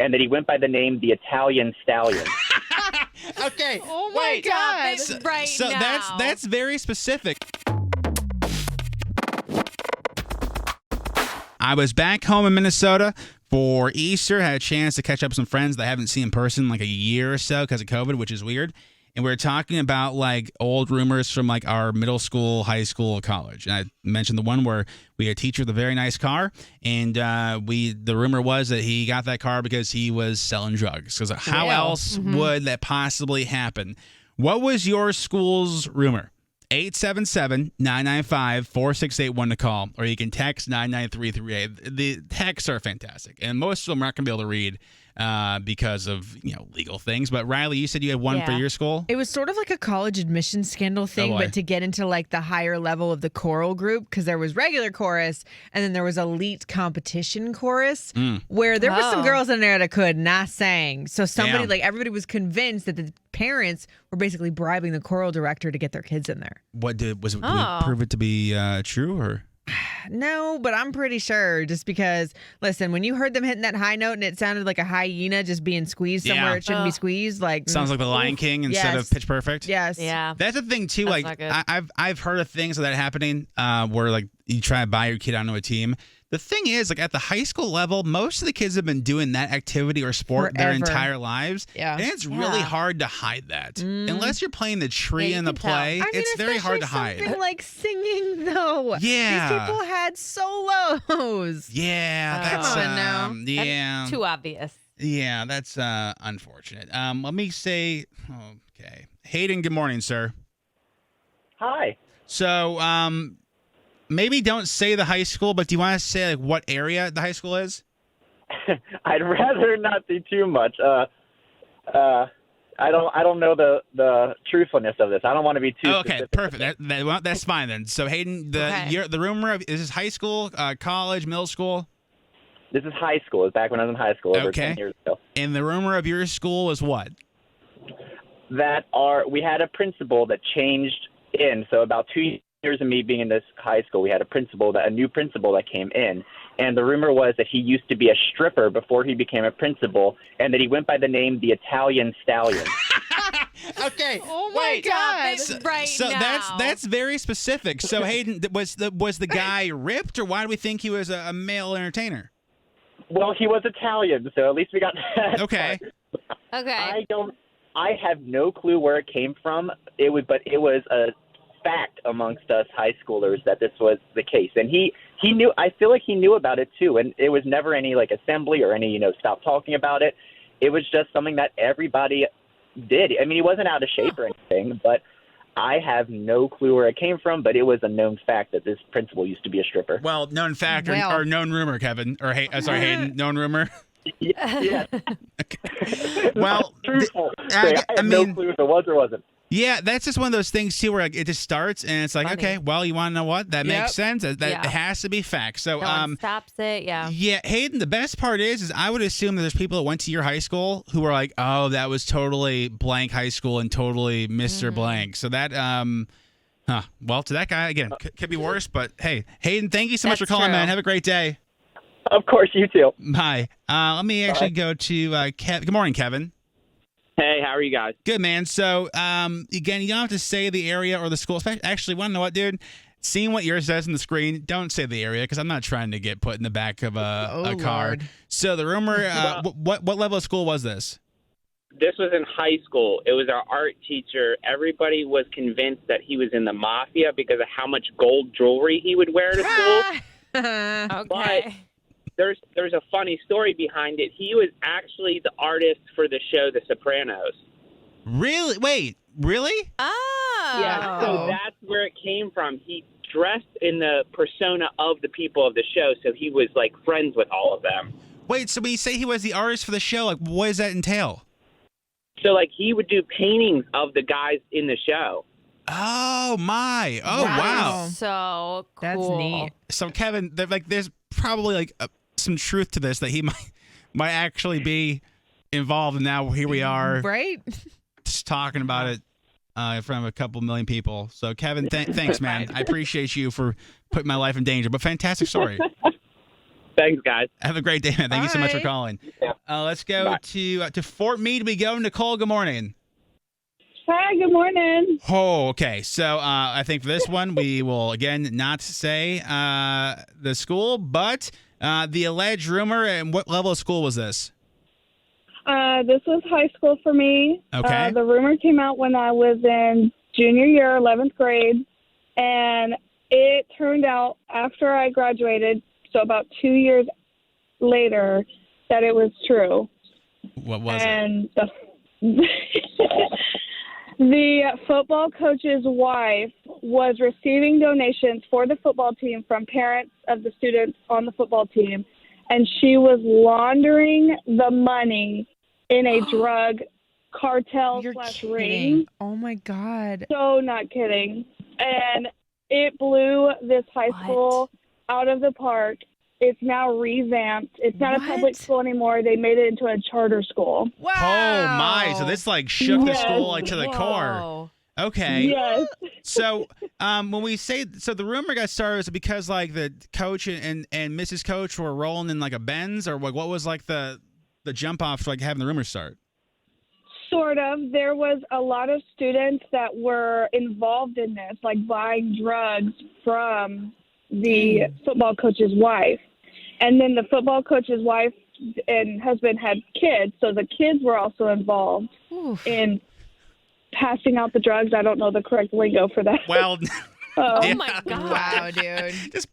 and that he went by the name the Italian Stallion. Okay. Oh my wait. God. So now. that's very specific. I was back home in Minnesota for Easter. Had a chance to catch up with some friends that I haven't seen in person in like a year or so because of COVID, which is weird. And we were talking about like old rumors from like our middle school, high school, college. And I mentioned the one where we had a teacher with a very nice car, and the rumor was that he got that car because he was selling drugs. Because how else would that possibly happen? What was your school's rumor? 877-995-4681 to call, or you can text 99338. The texts are fantastic, and most of them aren't going to be able to read because of legal things. But Riley, you said you had one for your school? It was sort of like a college admission scandal thing, but to get into like the higher level of the choral group, because there was regular chorus and then there was elite competition chorus where there were some girls in there that could not sing. So everybody was convinced that the parents were basically bribing the choral director to get their kids in there. Did it prove it to be true, or? No, but I'm pretty sure, just because, listen, when you heard them hitting that high note and it sounded like a hyena just being squeezed somewhere it shouldn't be squeezed, like sounds like the Lion King instead of Pitch Perfect. Yes. Yeah. That's the thing too. That's like not good. I've heard of things like that happening where like you try to buy your kid onto a team. The thing is, like at the high school level, most of the kids have been doing that activity or sport their entire lives. Yeah. And it's really hard to hide that. Unless you're playing the tree in the play, it's very hard to hide. Something like singing, though. Yeah. These people had solos. Yeah. That's, come on now. Yeah. That's too obvious. Yeah, that's unfortunate. Let me say, okay. Hayden, good morning, sir. Hi. So, maybe don't say the high school, but do you want to say like what area the high school is? I'd rather not say too much. I don't know the truthfulness of this. I don't want to be too. Okay, specific. perfect. That's fine then. So Hayden, the rumor of is this high school, college, middle school? This is high school. It was back when I was in high school over 10 years ago. And the rumor of your school is what? We had a principal that changed in. So about 2 years of me being in this high school, we had a new principal that came in. And the rumor was that he used to be a stripper before he became a principal, and that he went by the name the Italian Stallion. Okay. Oh my God. So that's very specific. So Hayden, was the guy ripped, or why do we think he was a male entertainer? Well, he was Italian, so at least we got that. Okay. Okay. I have no clue where it came from. It was a fact amongst us high schoolers that this was the case, and he knew. I feel like he knew about it too, and it was never any like assembly or any stop talking about it. It was just something that everybody did. I mean, he wasn't out of shape or anything, but I have no clue where it came from. But it was a known fact that this principal used to be a stripper. Well, known fact or known rumor, Kevin, or Hayden, known rumor. Yeah. Okay. Well, truthful. I have no clue if it was or wasn't. Yeah, that's just one of those things too, where like, it just starts and it's like, okay, well, you want to know what? That makes sense. That it has to be fact. So, no one stops it. Yeah. Yeah, Hayden. The best part is I would assume that there's people that went to your high school who are like, oh, that was totally blank high school and totally Mr. Blank. So that, well, to that guy again, could be worse. But hey, Hayden, thank you so much for calling, man. Have a great day. Of course, you too. Bye. Let me actually go to Kevin. Good morning, Kevin. Hey, how are you guys? Good, man. So, again, you don't have to say the area or the school. Actually, want to know what, dude? Seeing what yours says on the screen, don't say the area because I'm not trying to get put in the back of a car. Lord. So the rumor, what level of school was this? This was in high school. It was our art teacher. Everybody was convinced that he was in the mafia because of how much gold jewelry he would wear to school. Okay. But there's a funny story behind it. He was actually the artist for the show The Sopranos. Really? Wait, really? Oh. Yeah, so that's where it came from. He dressed in the persona of the people of the show, so he was like friends with all of them. Wait, so when you say he was the artist for the show, like what does that entail? So like he would do paintings of the guys in the show. Oh my! Oh wow! So cool. That's neat. So Kevin, there's probably like some truth to this that he might actually be involved, and now here we are, right? Just talking about it in front of a couple million people. So Kevin, thanks, man. I appreciate you for putting my life in danger. But fantastic story. Thanks, guys. Have a great day, man. Thank you so much for Bye. calling. Yeah. Let's go Bye. to Fort Meade. We go. Nicole, good morning. Hi, good morning. Oh, okay. So I think for this one, we will, again, not say the school, but the alleged rumor. And what level of school was this? This was high school for me. Okay. The rumor came out when I was in junior year, 11th grade, and it turned out after I graduated, so about 2 years later, that it was true. What was it? And the football coach's wife was receiving donations for the football team from parents of the students on the football team, and she was laundering the money in a drug cartel You're / kidding. ring. Oh my God. So not kidding. And it blew this high school out of the park. It's now revamped. It's not a public What? school anymore. They made it into a charter school. Wow. Oh my! So this like shook the Yes. school like to the core. Whoa. Okay. Yes. So when we say the rumor got started, was it because like the coach and Mrs. Coach were rolling in like a Benz, or like what was like the jump off to like having the rumor start? Sort of. There was a lot of students that were involved in this, like buying drugs from the football coach's wife. And then the football coach's wife and husband had kids, so the kids were also involved Oof. in passing out the drugs. I don't know the correct lingo for that. Well, Oh my God. Wow, dude. we're just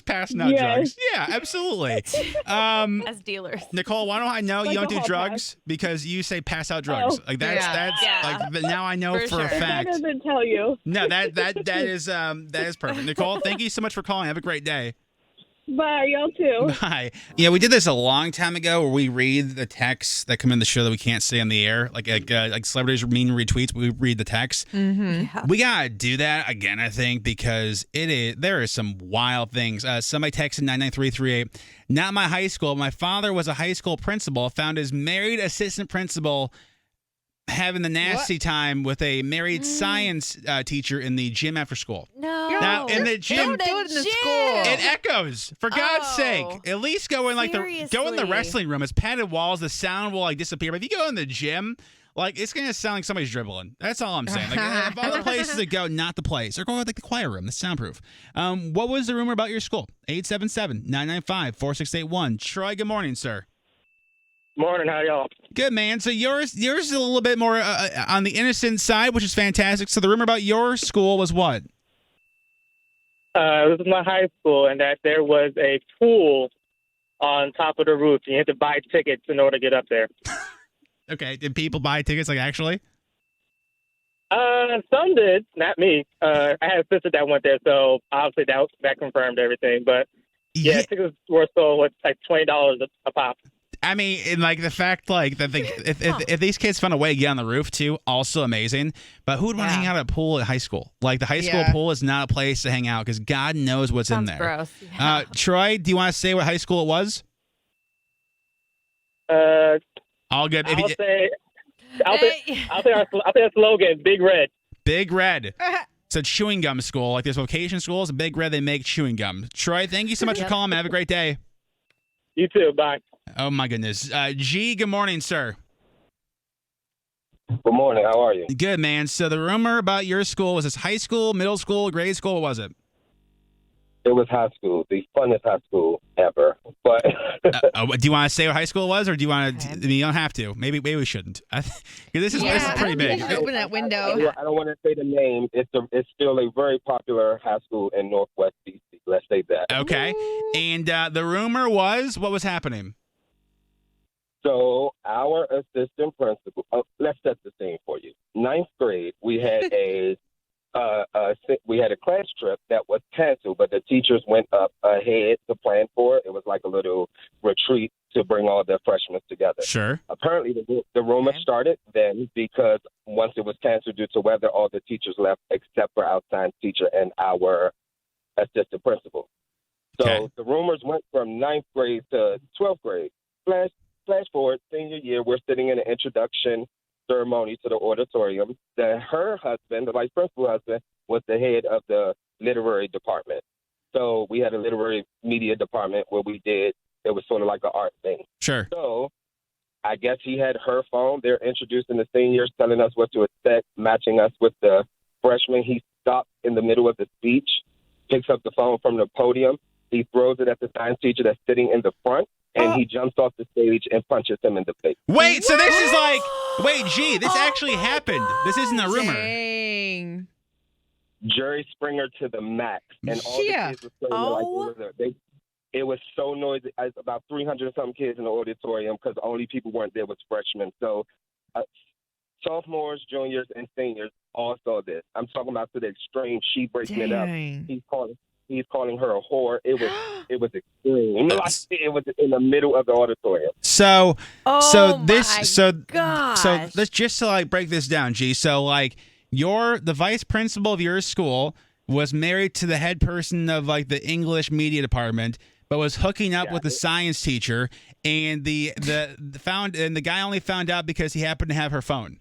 passing out Yes. drugs. Yeah, absolutely. As dealers. Nicole, why don't I know Like you don't a do hall drugs because you say pass out drugs. Oh. Like that's Yeah. like now I know For for a sure. That fact. doesn't tell you. No, that is perfect. Nicole, thank you so much for calling. Have a great day. Bye, y'all too. Hi. Yeah, we did this a long time ago where we read the texts that come in the show that we can't say on the air. Like celebrities mean retweets, we read the text. Mm-hmm. We gotta do that again, I think, because there is some wild things. Somebody texted 99338. Not my high school. My father was a high school principal, found his married assistant principal having the nasty time with a married science teacher in the gym after school. No. Now, in the gym, Don't do it in the Gym. school. it echoes. For God's Oh. sake, at least go in go in the Seriously. wrestling room. It's padded walls. The sound will like disappear. But if you go in the gym, like it's gonna sound like somebody's dribbling. That's all I'm saying. Like of all the places to go, not the place. Or go like the choir room. That's soundproof. What was the rumor about your school? 877-995-4681. Troy, good morning, sir. Morning, how y'all? Good, man. So yours is a little bit more on the innocent side, which is fantastic. So the rumor about your school was what? This is my high school, and that there was a pool on top of the roof. You had to buy tickets in order to get up there. Okay, did people buy tickets? Like actually? Some did, not me. I had a sister that went there, so obviously that confirmed everything. But yeah, tickets were sold like $20 a pop. I mean, and like the fact, like that, if these kids found a way to get on the roof too, also amazing. But who would want to hang out at a pool at high school? Like the high school pool is not a place to hang out because God knows what's Sounds in there. gross. Yeah. Troy, do you want to say what high school it was? All good. I'll say our slogan, Big Red. Big Red. It's a chewing gum school. Like there's vocation schools, Big Red, they make chewing gum. Troy, thank you so much for calling. Have a great day. You too. Bye. Oh my goodness. G, good morning, sir. Good morning. How are you? Good, man. So the rumor about your school, was this high school, middle school, grade school? What was it? It was high school, the funnest high school ever. But do you want to say what high school it was, or do you want to? I mean, you don't have to. Maybe we shouldn't. This is pretty big. Open that window. I don't want to say the name. It's still a very popular high school in Northwest DC. Let's say that. Okay. And the rumor was, what was happening? So our assistant principal. Let's set the scene for you. Ninth grade, we had a class trip that was canceled, but the teachers went up ahead to plan for it. It was like a little retreat to bring all the freshmen together. Sure. Apparently, the rumor started then because once it was canceled due to weather, all the teachers left except for our science teacher and our assistant principal. So the rumors went from ninth grade to 12th grade. Flash forward, senior year, we're sitting in an introduction ceremony to the auditorium. Her husband, the vice principal husband, was the head of the literary department. So we had a literary media department where we did It was sort of like an art thing. Sure. So I guess he had her phone. They're introducing the seniors, telling us what to expect, matching us with the freshmen. He stopped in the middle of the speech, picks up the phone from the podium. He throws it at the science teacher that's sitting in the front, and he jumps off the stage and punches him in the face. Wait, so this is like, G, this actually happened. This isn't a rumor. Dang. Jerry Springer to the max, and all the kids were saying it was so noisy. About 300 and some kids in the auditorium because the only people weren't there was freshmen. So sophomores, juniors, and seniors all saw this. I'm talking about to the extreme. She breaking it up. He's calling her a whore. It was extreme. Like, it was in the middle of the auditorium. So let's gosh. just to like break this down, G. So like the vice principal of your school was married to the head person of like the English media department, but was hooking up with the science teacher, and the guy only found out because he happened to have her phone.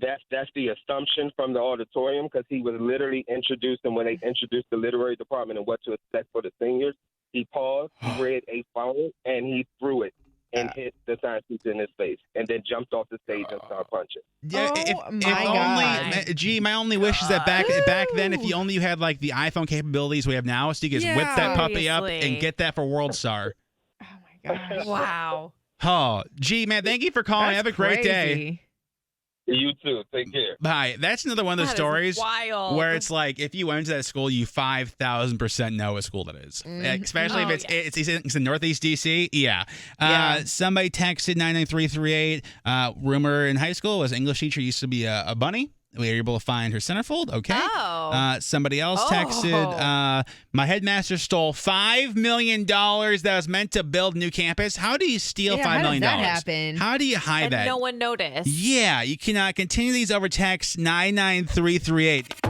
That's the assumption from the auditorium because he was literally introduced, and when they introduced the literary department and what to expect for the seniors, he paused, he read a phone, and he threw it and hit the science teacher in his face, and then jumped off the stage and started punching. Yeah, God. Gee, my only wish is that back then, if you had like the iPhone capabilities we have now, so you could just whip that puppy up and get that for World Star. Oh my gosh. Wow. Oh, gee, man, thank you for calling. Have a great day. You too. Take care. Hi. That's another one of those stories wild. where it's like if you went to that school, you 5,000% know what school that is. Especially if it's in Northeast DC. Yeah. Somebody texted 99338. Rumor in high school was English teacher used to be a bunny. We were able to find her centerfold. Okay. Oh. Somebody else texted, my headmaster stole $5 million that was meant to build a new campus. How do you steal $5 million? How does that happen? How do you hide And that? no one noticed. Yeah, you cannot continue these over text 99338.